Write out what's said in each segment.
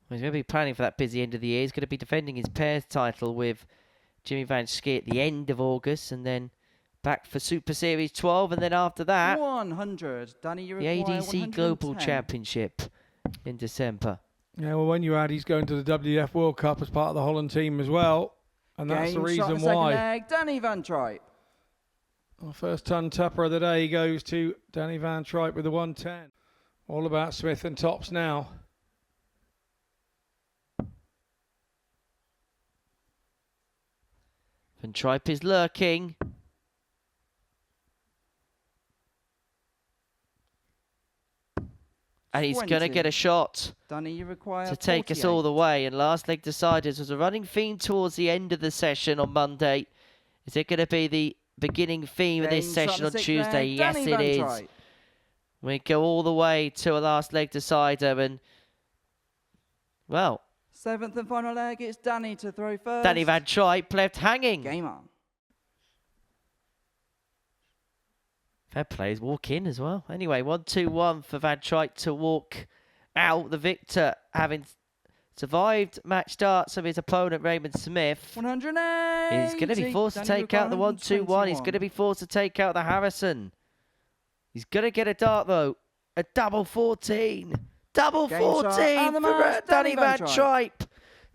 He's going to be planning for that busy end of the year. He's going to be defending his pairs title with Jimmy Van Schie at the end of August, and then back for Super Series 12, and then after that, 100. Danny, you the require ADC 110. Global Championship in December. Yeah, well, when you add he's going to the WF World Cup as part of the Holland team as well, and that's the reason why. Leg, Danny Van Tripe. Our first ton tupper of the day goes to Danny Van Tripe with the 110. All about Smith and tops now. Van Tripe is lurking. And he's going to get a shot Danny, you require to take 48. us all the way. And last leg deciders was a running theme towards the end of the session on Monday. Is it going to be the beginning theme of this session on Tuesday? Yes, it is. We go all the way to a last leg decider. And, well, 7th and final leg, it's Danny to throw first. Danny Van Tripe left hanging. Game on. Fair plays walk in as well. Anyway, 1-2-1 for Van Tripe to walk out. The victor having survived match starts of his opponent Raymond Smith. 180. He's going to be forced to take out the 1-2-1. He's going to be forced to take out the Harrison. He's going to get a dart though. A double 14. Double 14 for Danny Van Tripe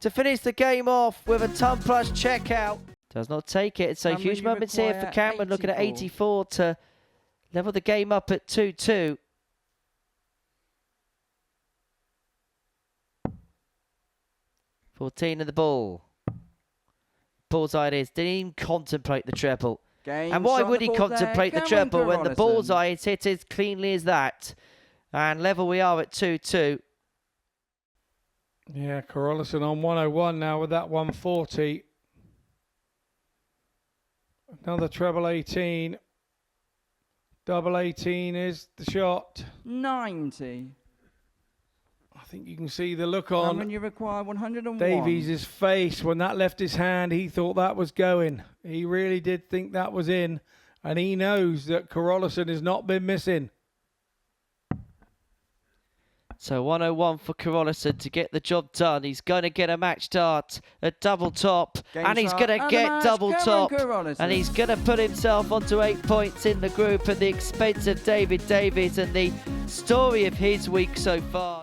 to finish the game off with a ton plus checkout. Does not take it. So huge moments here for Cameron, looking at 84 to level the game up at 2-2. $14 in the ball. Bullseye it is. Didn't even contemplate the treble. And why would he contemplate the treble when the bullseye is hit as cleanly as that? And level we are at 2-2. Yeah, Carolison on 101 now with that 140. Another treble 18. Double 18 is the shot. 90. I think you can see the look on Cameron, you require 101. Davies' face when that left his hand. He thought that was going. He really did think that was in. And he knows that Carolison has not been missing. So 101 for Carolison to get the job done. He's going to get a match start at double top. And he's going to get double top. And he's going to put himself onto 8 points in the group at the expense of David Davies and the story of his week so far.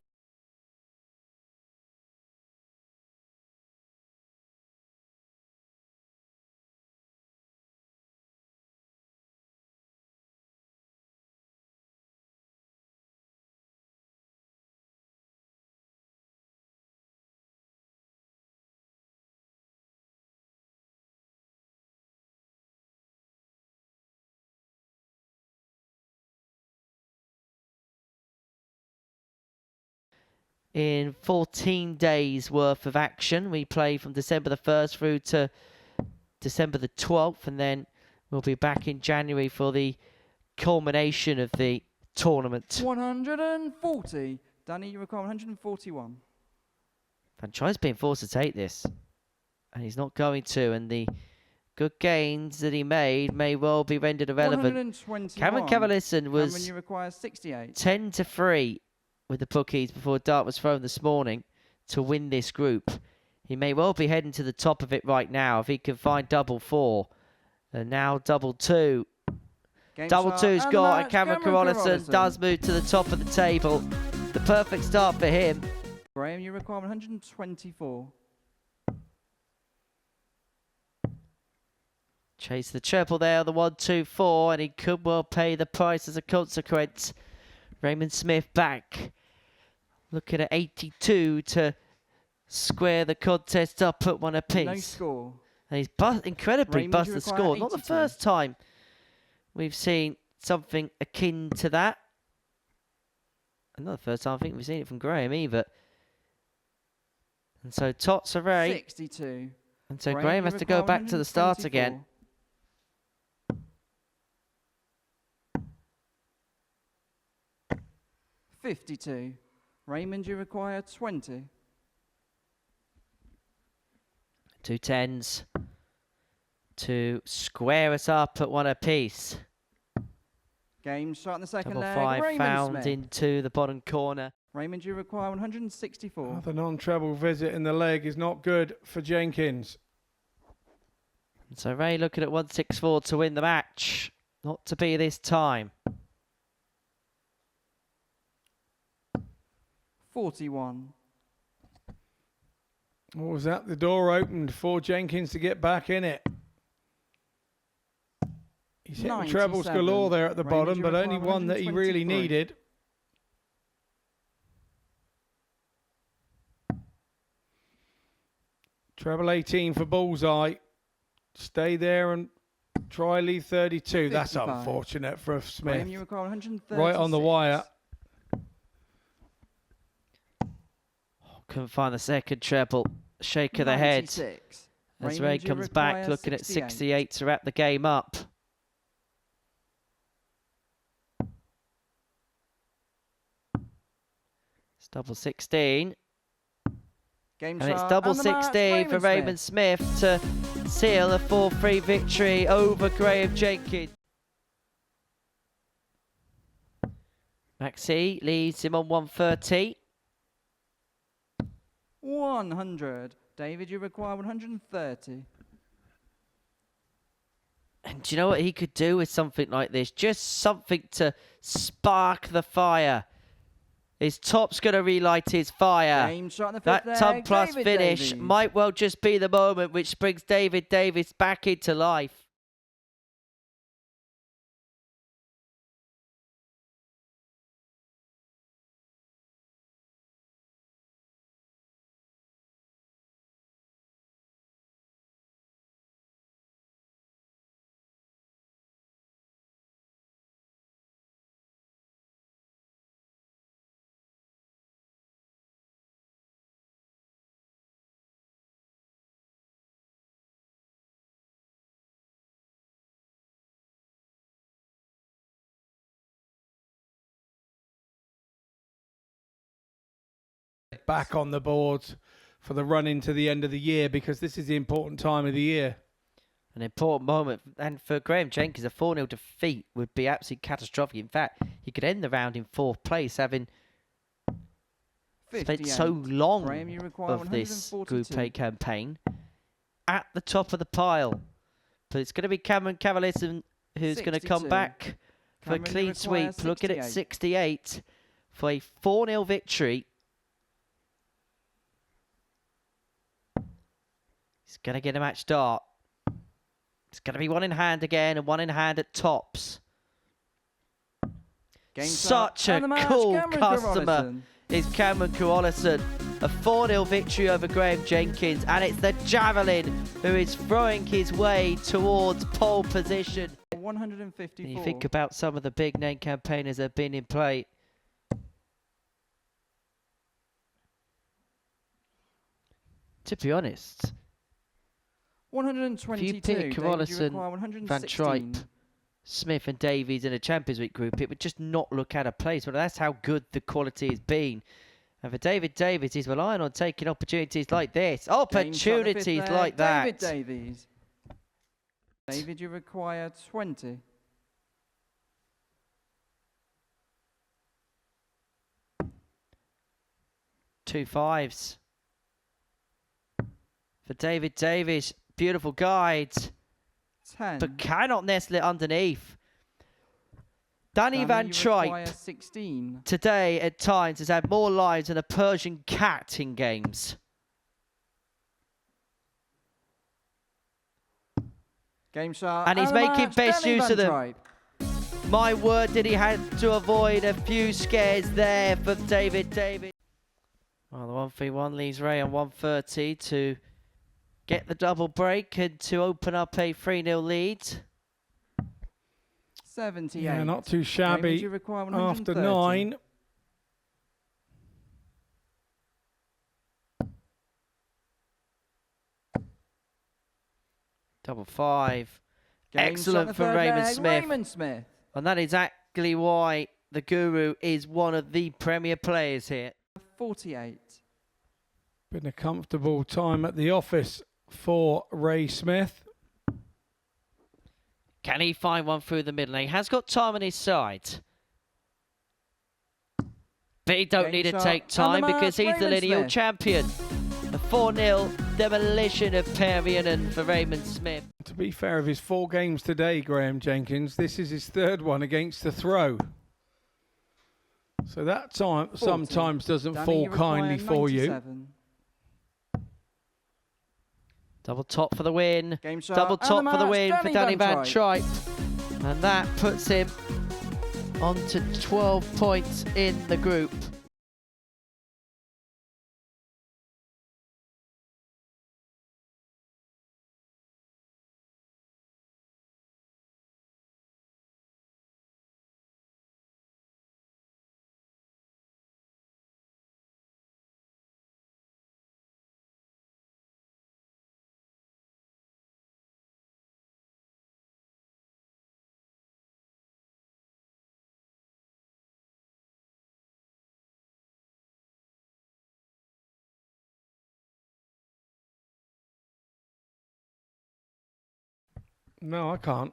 In 14 days worth of action, we play from December the 1st through to December the 12th, and then we'll be back in January for the culmination of the tournament. 140. Danny, you require 141. Van Tripe's being forced to take this, and he's not going to, and the good gains that he made may well be rendered irrelevant. Cameron Cavalison was Cameron, you require 68. 10-3 with the bookies before a dart was thrown this morning to win this group. He may well be heading to the top of it right now if he can find double 4. And now double 2. Double 2's got, and Cameron Carolison does move to the top of the table. The perfect start for him. Graham, you require 124. Chase the treble there, the 1-2-4, and he could well pay the price as a consequence. Raymond Smith back. Looking at 82 to square the contest up at one apiece. No score. And he's incredibly Raymond, bust the score. 82. Not the first time we've seen something akin to that. And not the first time I think we've seen it from Graham either. And so tots are right. 62. And so Graham has to go back to the start again. $52. Raymond, you require 20. 2 10s to square us up at one apiece. Game start in the second Double leg. 5 Raymond found Smith. into the bottom corner. Raymond, you require 164. The non-treble visit in the leg is not good for Jenkins. So Ray looking at 164 to win the match. Not to be this time. 41. What was that? The door opened for Jenkins to get back in it. He's hitting trebles 97. galore there at the Raymond, bottom, you but only require one that he really 123. needed. Treble 18 for bullseye. Stay there and try lead 32. That's 55. unfortunate for Smith. Raymond, you require 136. Right on the wire. Couldn't find the second treble. Shake of the head 96. as Raymond, Ray you comes back require looking at 68 to wrap the game up. It's double 16. Game And it's start, double and the match, 16 for Raymond Smith to seal a 4-3 victory over Graham Jenkins. Maxi leads him on 130. 100. David, you require 130. And do you know what he could do with something like this? Just something to spark the fire. His top's going to relight his fire. Game shot in the That fifth ton leg, plus David finish Davies. might well just be the moment which brings David Davis back into life. Back on the boards for the run into the end of the year, because this is the important time of the year. An important moment. And for Graham Jenkins, a 4-0 defeat would be absolutely catastrophic. In fact, he could end the round in 4th place, having spent 58. so long Graham, you require of this 142. Group A campaign at the top of the pile. But it's going to be Cameron Cavalier who's going to come 62. back for a Cameron, you clean require sweep. Looking at 68. 68 for a 4-0 victory. He's going to get a match start. It's going to be one in hand again and one in hand at tops. Game start, Such a and the match, cool Cameron customer Carolison. is Cameron Carolison. A 4-0 victory over Graham Jenkins. And it's the Javelin who is throwing his way towards pole position. 154. And you think about some of the big name campaigners that have been in play. To be honest, 122. if you pick David, you Carolison, require Van 116. Tripe, Smith and Davies in a Champions League group, it would just not look out of place. But that's how good the quality has been. And for David Davies, he's relying on taking opportunities like this. Opportunities like that. David Davies. David, you require 20. Two fives. For David Davies, beautiful guide. 10. But cannot nestle it underneath. Danny Van you Tripe require 16. today at times has had more lives than a Persian cat in games. Game shot. And he's the making match, best Danny use Van of them. Tripe. My word, did he have to avoid a few scares there for David Davies. Well, the 1-3-1 leaves Ray on 130 to get the double break and to open up a 3-0 lead. 78. Yeah, not too Raymond, shabby you require after 130. 9. Double 5. Game Excellent shot, the from third Raymond leg, Smith. Raymond Smith. And that is exactly why the Guru is one of the premier players here. 48. Been a comfortable time at the office for Ray Smith. Can he find one through the middle? He has got time on his side. But he don't need to take time because he's the lineal champion. A 4-0 demolition of Perianen for Raymond Smith. To be fair, of his 4 games today, Graham Jenkins, this is his 3rd one against the throw. So that time sometimes doesn't fall kindly for you. Double top for the win. Double top for the win for Danny Van Tripe. And that puts him on to 12 points in the group. No, I can't.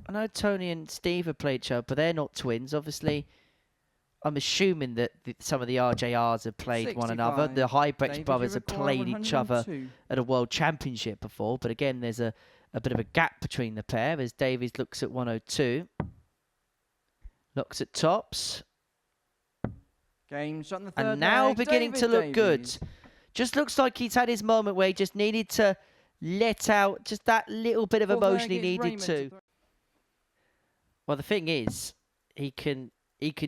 I know Tony and Steve have played each other, but they're not twins. Obviously, I'm assuming that some of the RJRs have played one another. The Highbrecht brothers have played each other at a World Championship before. But again, there's a bit of a gap between the pair as Davies looks at 102. Looks at tops. Game shot in the 3rd and now leg, beginning to look good. Just looks like he's had his moment where he just needed to let out just that little bit of emotion he needed to. Well, the thing is, he can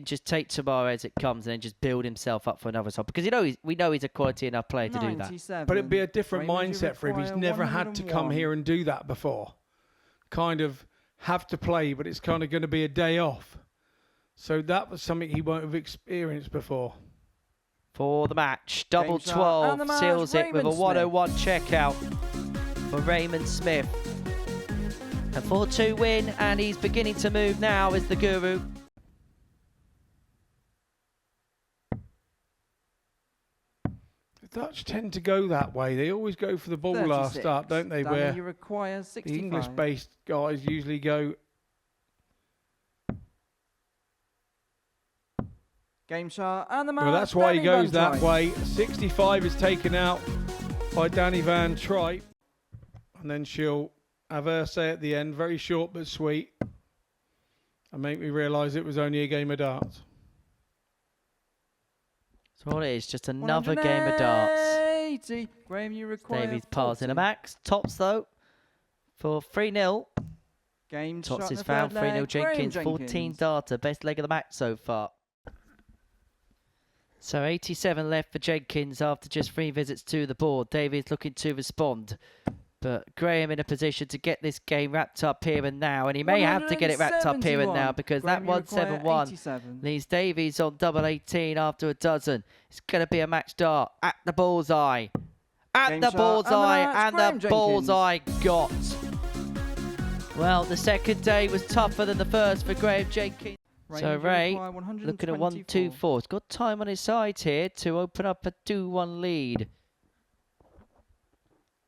just take tomorrow as it comes and then just build himself up for another top because we know he's a quality enough player to do that. But it'd be a different mindset for him. He's never had to come here and do that before. Kind of have to play, but it's kind of going to be a day off. So that was something he won't have experienced before. For the match, double 12 seals it with a 101 checkout for Raymond Smith. A 4-2 win, and he's beginning to move now as the guru. The Dutch tend to go that way. They always go for the ball last start, don't they? Where you require 65. The English-based guys usually go. Game shot and the match. Well, that's why he goes that way. 65 is taken out by Danny Van Tripe. And then she'll have her say at the end, very short but sweet, and make me realise it was only a game of darts. So all it is, just another game of darts. Graham, you require Davies passing a max. Tops, though, for 3-0. Game Tots is found 3-0 Jenkins. 14 darter. Best leg of the match so far. So 87 left for Jenkins after just 3 visits to the board. Davies looking to respond. But Graham in a position to get this game wrapped up here and now. And he may have to get it wrapped up here and now because that 171 leaves Davies on double 18 after a dozen. It's going to be a match dart at the bullseye. At the bullseye, and the bullseye got. Well, the second day was tougher than the first for Graham Jenkins. So Ray, looking at 1-2-4. He's got time on his side here to open up a 2-1 lead.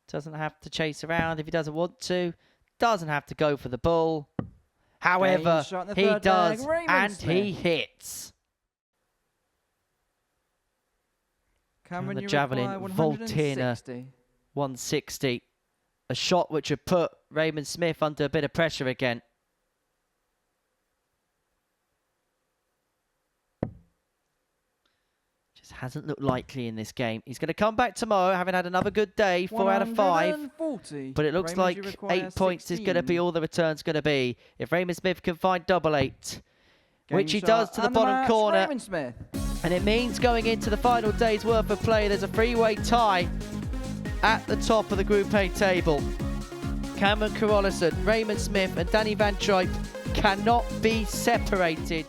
Doesn't have to chase around if he doesn't want to. Doesn't have to go for the bull. However, he does, and he hits. Cameron, the javelin Voltina 160. A shot which had put Raymond Smith under a bit of pressure again. Just hasn't looked likely in this game. He's going to come back tomorrow, having had another good day, 4 out of 5. But it looks like 8 points is going to be all the return's going to be. If Raymond Smith can find double 8, which he does to the bottom corner. And it means going into the final day's worth of play, there's a 3-way tie at the top of the Group A table. Cameron Carolison, Raymond Smith and Danny Van Tripe cannot be separated.